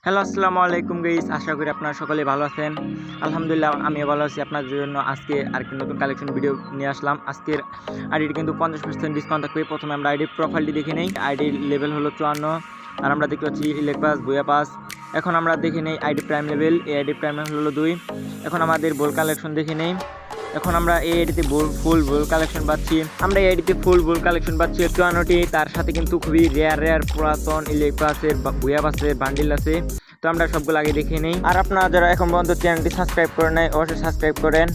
Hello, আসসালামু আলাইকুম guys. আশা করি আপনারা সকলে ভালো আছেন। আলহামদুলিল্লাহ আমিও ভালো আছি। আপনাদের জন্য আজকে আরেকটি নতুন কালেকশন ভিডিও নিয়ে আসলাম। আজকের আইডির কিন্তু 50% ডিসকাউন্ট থাকবে। প্রথমে আমরা আইডির প্রোফাইলটি দেখে নেই। আইডির লেভেল হলো 54 আর আমরা দেখতে পাচ্ছি ইলেক পাস, বুয়া পাস। এখন আমরা দেখে নেই আইডি প্রাইম লেভেল। এই আইডি প্রাইম হলো 2। এখন আমাদের বল কালেকশন দেখে নেই। এখন আমরা এই আইডিতে ফুল বল কালেকশন পাচ্ছি। আমরা এই আইডিতে ফুল বল কালেকশন পাচ্ছি 54টি। তার সাথে কিন্তু খুবই রেয়ার পুরাতন ইলেক পাসের, বুয়া পাসের বান্ডিল আছে। তো আমরা সবগুলো আগে দেখে নেই। আর আপনারা যারা এখন পর্যন্ত চ্যানেলটি সাবস্ক্রাইব করে নেয় অবশ্যই সাবস্ক্রাইব করেন।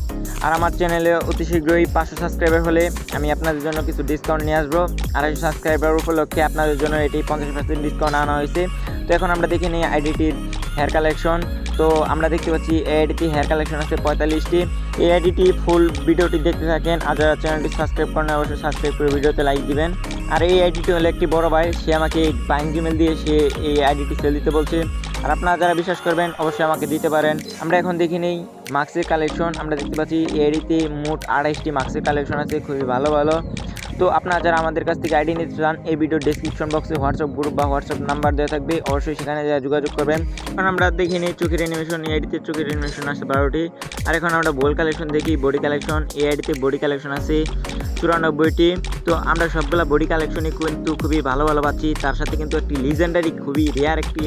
আর আমার চ্যানেলে অতি শীঘ্রই 500 সাবস্ক্রাইবার হলে আমি আপনাদের জন্য কিছু ডিসকাউন্ট নিয়ে আসবো। 250 সাবস্ক্রাইবার উপলক্ষে আপনাদের জন্য এটি 50% ডিসকাউন্ট আনা হয়েছে। তো এখন আমরা দেখে নিই আইডিটির হেয়ার কালেকশন। তো আমরা দেখতে পাচ্ছি এই আইডিটি হেয়ার কালেকশন আছে 45টি। এই আইডিটি ফুল ভিডিওটি দেখতে থাকেন। আর যারা চ্যানেলটি সাবস্ক্রাইব করেন অবশ্যই সাবস্ক্রাইব করে ভিডিওতে লাইক দিবেন। আর এই আইডিটি হলো একটি বড় ভাই, সে আমাকে বাইং জিমেল দিয়ে সে এই আইডিটি সেল দিতে বলছে। আর আপনারা যারা বিশ্বাস করবেন অবশ্যই আমাকে দিতে পারেন। আমরা এখন দেখে নেই মাস্কের কালেকশন। আমরা দেখতে পাচ্ছি এই আইডিতে মোট 28টি মাস্কের কালেকশন আছে, খুবই ভালো। তো আপনারা যারা আমাদের কাছ থেকে আইডি নিতে চান এই ভিডিওর ডেসক্রিপশন বক্সে হোয়াটসঅ্যাপ গ্রুপ বা হোয়াটসঅ্যাপ নাম্বার দেওয়া থাকবে, অবশ্যই সেখানে যোগাযোগ করবেন। এখন আমরা দেখে নিই চোখের অ্যানিমেশন। এই আইডিতে চোখের অ্যানিমেশন আছে 12টি। আর এখন আমরা বল কালেকশন দেখি, বডি কালেকশন। এই আইডিতে বডি কালেকশন আছে 94টি। তো আমরা সবগুলা বডি কালেকশনই কিন্তু খুবই ভালো পাচ্ছি। তার সাথে কিন্তু একটি লিজেন্ডারি খুবই রেয়ার একটি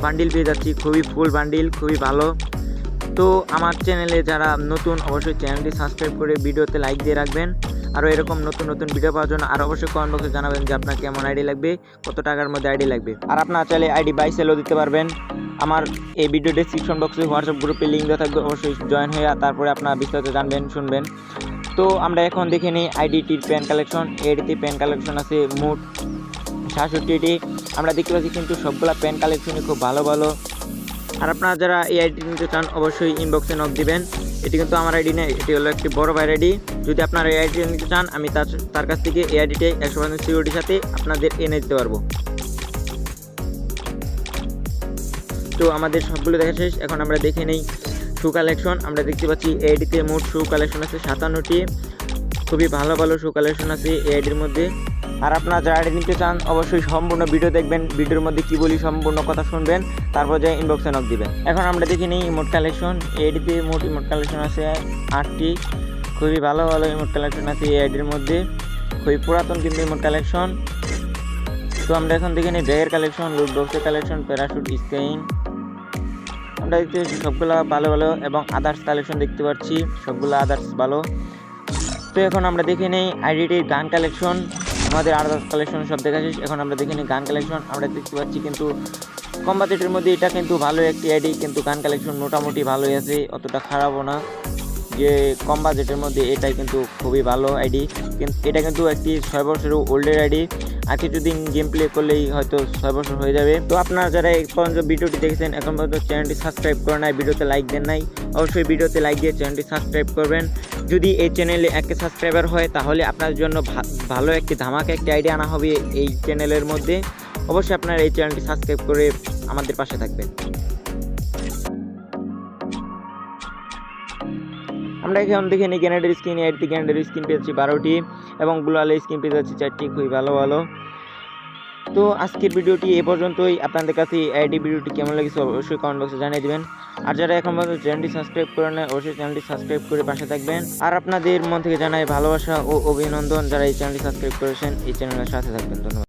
বান্ডিল পেয়ে যাচ্ছি, খুবই ফুল বান্ডিল, খুবই ভালো। তো আমার চ্যানেলে যারা নতুন অবশ্যই চ্যানেলটি সাবস্ক্রাইব করে ভিডিওতে লাইক দিয়ে রাখবেন। আরও এরকম নতুন ভিডিও পাওয়ার জন্য আর অবশ্যই কমেন্ট বক্সে জানাবেন যে আপনার কেমন আইডি লাগবে, কত টাকার মধ্যে আইডি লাগবে। আর আপনারা চাইলে আইডি বাই সেলও দিতে পারবেন। আমার এই ভিডিও ডেসক্রিপশন বক্সে হোয়াটসঅ্যাপ গ্রুপে লিঙ্ক দেওয়া থাকবে, অবশ্যই জয়েন হয়ে তারপরে আপনারা বিস্তারিত জানবেন, শুনবেন। তো আমরা এখন দেখে নিই আইডিটির প্যান কালেকশন। এডিতে প্যান কালেকশন আছে মোট 66টি। আমরা দেখতে পাচ্ছি কিন্তু সবগুলা প্যান কালেকশনই খুব ভালো। আর আপনারা যারা এই আইডি নিতে চান অবশ্যই ইনবক্সে নক দিবেন। এটি কিন্তু আমার আইডি নেই, এটি হলো একটি বড় ভাইয়ের আইডি। যদি আপনারা এই আইডি নিতে চান আমি তার কাছ থেকে এই আইডিতে 100% সিকিউরিটির সাথে আপনাদের এনে দিতে পারবো। তো আমাদের সবগুলো দেখা শেষ। এখন আমরা দেখে নেই শু কালেকশন। আমরা দেখতে পাচ্ছি এই আইডিতে মোট শু কালেকশন আছে 57টি। খুবই ভালো শু কালেকশন আছে এই আইডির মধ্যে। আর আপনারা যারা আইডি নিতে চান অবশ্যই সম্পূর্ণ ভিডিও দেখবেন, ভিডিওর মধ্যে কি বলি সম্পূর্ণ কথা শুনবেন, তারপর যাই ইনবক্সে নক দিবেন। এখন আমরা দেখে নিই ইমোট কালেকশন। এই আইডিতে মোট ইমোট কালেকশন আছে 8টি। খুবই ভালো ইমোট কালেকশন আছে এই আইডির মধ্যে, খুবই পুরাতন কিন্তু ইমোট কালেকশন। তো আমরা এখন দেখে নিই ব্যাগের কালেকশন, লুট বক্সের কালেকশন, প্যারাশুট, স্কাইং। আমরা দেখতে পাচ্ছি সবগুলো ভালো এবং আদার্স কালেকশন দেখতে পাচ্ছি, সবগুলো আদার্স ভালো। তো এখন আমরা দেখে নিই আইডিটির গান কালেকশন। আমাদের আদার্স কালেকশন সব দেখা শেষ। এখন আমরা দেখে নিই গান কালেকশন। আমরা দেখতে পাচ্ছি কিন্তু কম বাজেটের মধ্যে এটা কিন্তু ভালো একটি আইডি, কিন্তু গান কালেকশন মোটামুটি ভালোই আছে, অতটা খারাপও না। যে কম বাজেটের মধ্যে এটাই কিন্তু খুবই ভালো আইডি। কিন্তু এটা কিন্তু একটি 6 বছরের ওল্ডের আইডি। আর কিছুদিন গেম প্লে করলেই হয়তো 6 বছর হয়ে যাবে। তো আপনারা যারা এই পর্যন্ত ভিডিওটি দেখেছেন এখন পর্যন্ত চ্যানেলটি সাবস্ক্রাইব করে নাই, ভিডিওতে লাইক দেন নাই, অবশ্যই ভিডিওতে লাইক দিয়ে চ্যানেলটি সাবস্ক্রাইব করবেন। যদি এই চ্যানেলে 1 সাবস্ক্রাইবার হয় তাহলে আপনাদের জন্য ভালো একটি ধামাকা একটি আইডিয়া আনা হবে এই চ্যানেলের মধ্যে। অবশ্যই আপনারা এই চ্যানেলটি সাবস্ক্রাইব করে আমাদের পাশে থাকবেন। আমরা এখন দেখে নিই গ্যানেডের স্কিন। এডিতে গ্যানেডের স্কিন পেয়েছি 12টি এবং ব্লুয়ালের স্কিন পেয়ে যাচ্ছি 4টি, খুবই ভালো। তো আজকের ভিডিওটি এ পর্যন্তই। আপনাদের কাছে আইডি ভিডিওটি কেমন লেগেছে অবশ্যই কমেন্ট বক্সে জানিয়ে দিবেন। আর যারা এখন পর্যন্ত চ্যানেলটি সাবস্ক্রাইব করে নেয় অবশ্যই চ্যানেলটি সাবস্ক্রাইব করে পাশে থাকবেন। আর আপনাদের মন থেকে জানাই ভালোবাসা ও অভিনন্দন যারা এই চ্যানেলটি সাবস্ক্রাইব করেছেন, এই চ্যানেলের সাথে থাকবেন। ধন্যবাদ।